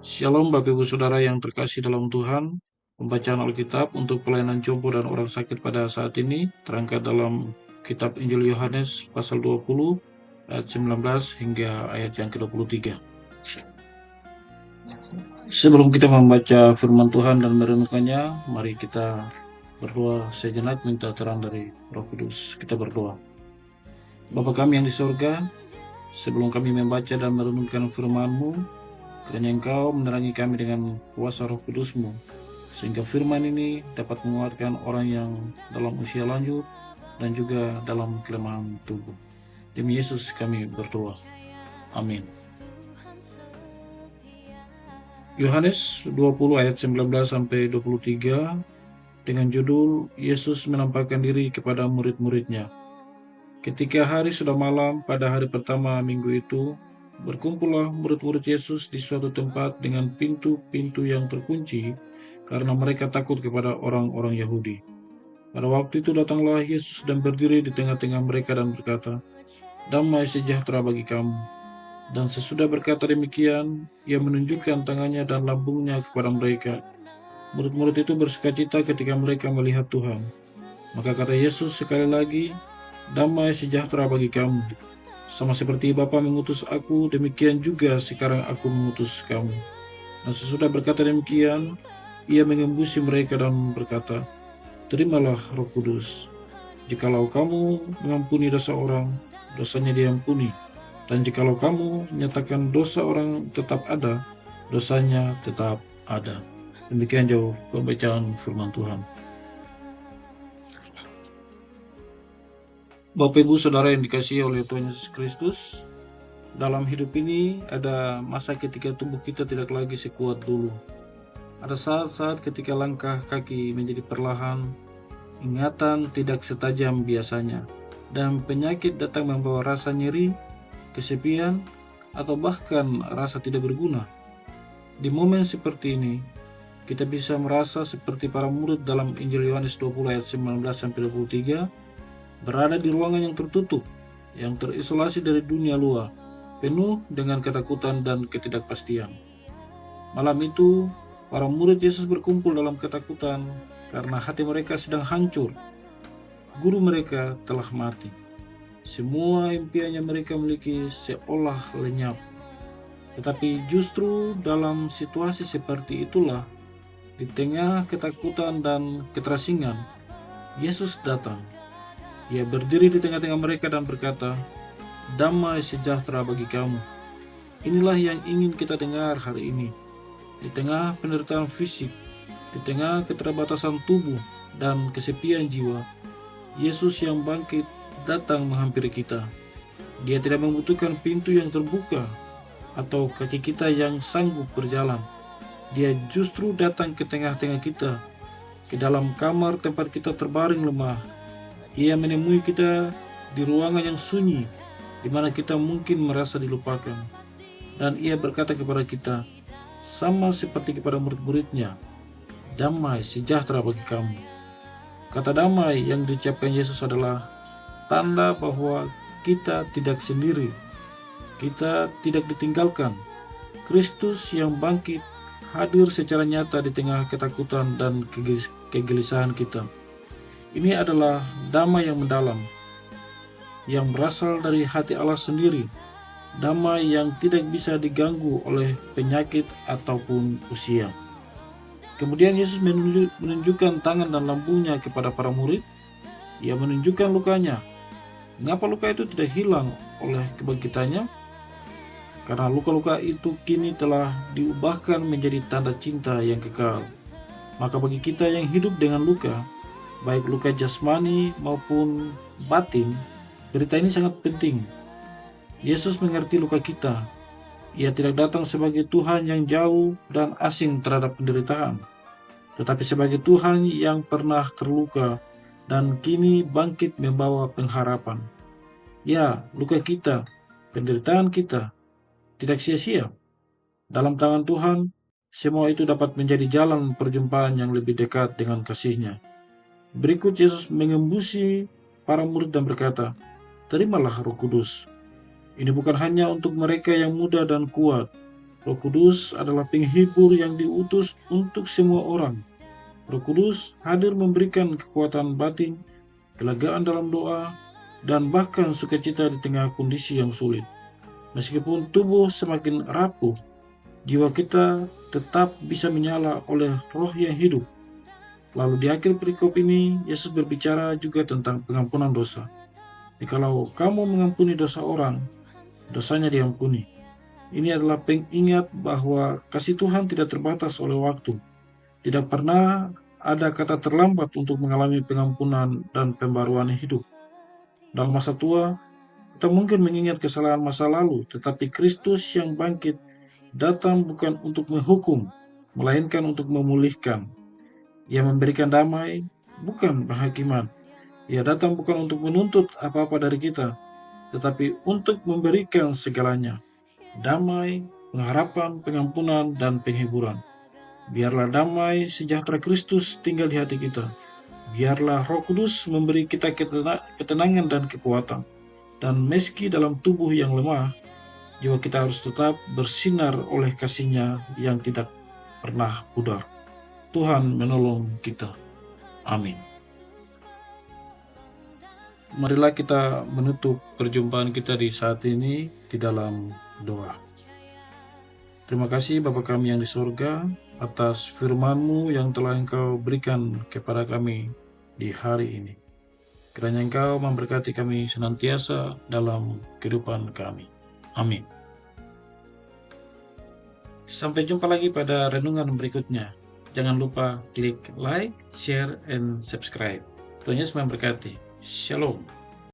Shalom Bapak Ibu Saudara yang terkasih dalam Tuhan. Pembacaan Alkitab untuk pelayanan jompo dan orang sakit pada saat ini terangkat dalam kitab Injil Yohanes pasal 20 ayat 19 hingga ayat yang ke-23. Sebelum kita membaca firman Tuhan dan merenungkannya, mari kita berdoa sejenak minta terang dari Roh Kudus. Kita berdoa. Bapa kami yang di sorga, sebelum kami membaca dan merenungkan firman-Mu, kiranya Engkau menerangi kami dengan kuasa Roh Kudus-Mu, sehingga firman ini dapat menguatkan orang yang dalam usia lanjut dan juga dalam kelemahan tubuh. Demi Yesus kami berdoa. Amin. Yohanes 20 ayat 19 sampai 23 dengan judul Yesus menampakkan diri kepada murid-muridnya. Ketika hari sudah malam pada hari pertama minggu itu, berkumpullah murid-murid Yesus di suatu tempat dengan pintu-pintu yang terkunci karena mereka takut kepada orang-orang Yahudi. Pada waktu itu datanglah Yesus dan berdiri di tengah-tengah mereka dan berkata, "Damai sejahtera bagi kamu." Dan sesudah berkata demikian, ia menunjukkan tangannya dan lambungnya kepada mereka. Murid-murid itu bersukacita ketika mereka melihat Tuhan. Maka kata Yesus sekali lagi, "Damai sejahtera bagi kamu. Sama seperti Bapa mengutus aku, demikian juga sekarang aku mengutus kamu." Dan sesudah berkata demikian, ia mengembusi mereka dan berkata, "Terimalah Roh Kudus. Jikalau kamu mengampuni dosa orang, dosanya diampuni. Dan jikalau kamu menyatakan dosa orang tetap ada, dosanya tetap ada." Demikian jauh pembacaan firman Tuhan. Bapak Ibu Saudara yang dikasihi oleh Tuhan Yesus Kristus, dalam hidup ini ada masa ketika tubuh kita tidak lagi sekuat dulu. Ada saat-saat ketika langkah kaki menjadi perlahan, ingatan tidak setajam biasanya, dan penyakit datang membawa rasa nyeri, kesepian, atau bahkan rasa tidak berguna. Di momen seperti ini, kita bisa merasa seperti para murid dalam Injil Yohanes 20 ayat 19-23, berada di ruangan yang tertutup, yang terisolasi dari dunia luar, penuh dengan ketakutan dan ketidakpastian. Malam itu, para murid Yesus berkumpul dalam ketakutan karena hati mereka sedang hancur. Guru mereka telah mati. Semua impian yang mereka miliki seolah lenyap. Tetapi justru dalam situasi seperti itulah, di tengah ketakutan dan keterasingan, Yesus datang. Ia berdiri di tengah-tengah mereka dan berkata, "Damai sejahtera bagi kamu." Inilah yang ingin kita dengar hari ini. Di tengah penderitaan fisik, di tengah keterbatasan tubuh dan kesepian jiwa, Yesus yang bangkit datang menghampiri kita. Dia tidak membutuhkan pintu yang terbuka atau kaki kita yang sanggup berjalan. Dia justru datang ke tengah-tengah kita, ke dalam kamar tempat kita terbaring lemah. Ia menemui kita di ruangan yang sunyi, di mana kita mungkin merasa dilupakan. Dan ia berkata kepada kita, sama seperti kepada murid-muridnya, "Damai sejahtera bagi kamu." Kata damai yang diucapkan Yesus adalah tanda bahwa kita tidak sendiri, kita tidak ditinggalkan. Kristus yang bangkit hadir secara nyata di tengah ketakutan dan kegelisahan kita. Ini adalah damai yang mendalam, yang berasal dari hati Allah sendiri, damai yang tidak bisa diganggu oleh penyakit ataupun usia. Kemudian Yesus menunjukkan tangan dan lambungnya kepada para murid. Ia menunjukkan lukanya. Mengapa luka itu tidak hilang oleh kebangkitannya? Karena luka-luka itu kini telah diubahkan menjadi tanda cinta yang kekal. Maka bagi kita yang hidup dengan luka, baik luka jasmani maupun batin, berita ini sangat penting. Yesus mengerti luka kita. Ia tidak datang sebagai Tuhan yang jauh dan asing terhadap penderitaan, tetapi sebagai Tuhan yang pernah terluka dan kini bangkit membawa pengharapan. Ya, luka kita, penderitaan kita, tidak sia-sia. Dalam tangan Tuhan, semua itu dapat menjadi jalan perjumpaan yang lebih dekat dengan kasih-Nya. Berikut Yesus mengembusi para murid dan berkata, "Terimalah Roh Kudus." Ini bukan hanya untuk mereka yang muda dan kuat, Roh Kudus adalah penghibur yang diutus untuk semua orang. Roh Kudus hadir memberikan kekuatan batin, kelegaan dalam doa, dan bahkan sukacita di tengah kondisi yang sulit. Meskipun tubuh semakin rapuh, jiwa kita tetap bisa menyala oleh roh yang hidup. Lalu di akhir perikop ini, Yesus berbicara juga tentang pengampunan dosa. Jikalau kamu mengampuni dosa orang, dosanya diampuni. Ini adalah pengingat bahwa kasih Tuhan tidak terbatas oleh waktu. Tidak pernah ada kata terlambat untuk mengalami pengampunan dan pembaruan hidup. Dalam masa tua, kita mungkin mengingat kesalahan masa lalu, tetapi Kristus yang bangkit datang bukan untuk menghukum, melainkan untuk memulihkan. Ia memberikan damai, bukan penghakiman. Ia datang bukan untuk menuntut apa-apa dari kita, tetapi untuk memberikan segalanya. Damai, pengharapan, pengampunan, dan penghiburan. Biarlah damai sejahtera Kristus tinggal di hati kita. Biarlah Roh Kudus memberi kita ketenangan dan kekuatan. Dan meski dalam tubuh yang lemah, jiwa kita harus tetap bersinar oleh kasih-Nya yang tidak pernah pudar. Tuhan menolong kita. Amin. Marilah kita menutup perjumpaan kita di saat ini di dalam doa. Terima kasih Bapa kami yang di surga, atas firman-Mu yang telah Engkau berikan kepada kami di hari ini. Kiranya Engkau memberkati kami senantiasa dalam kehidupan kami. Amin. Sampai jumpa lagi pada renungan berikutnya. Jangan lupa klik like, share, and subscribe. Tuhan Yesus memberkati. Shalom.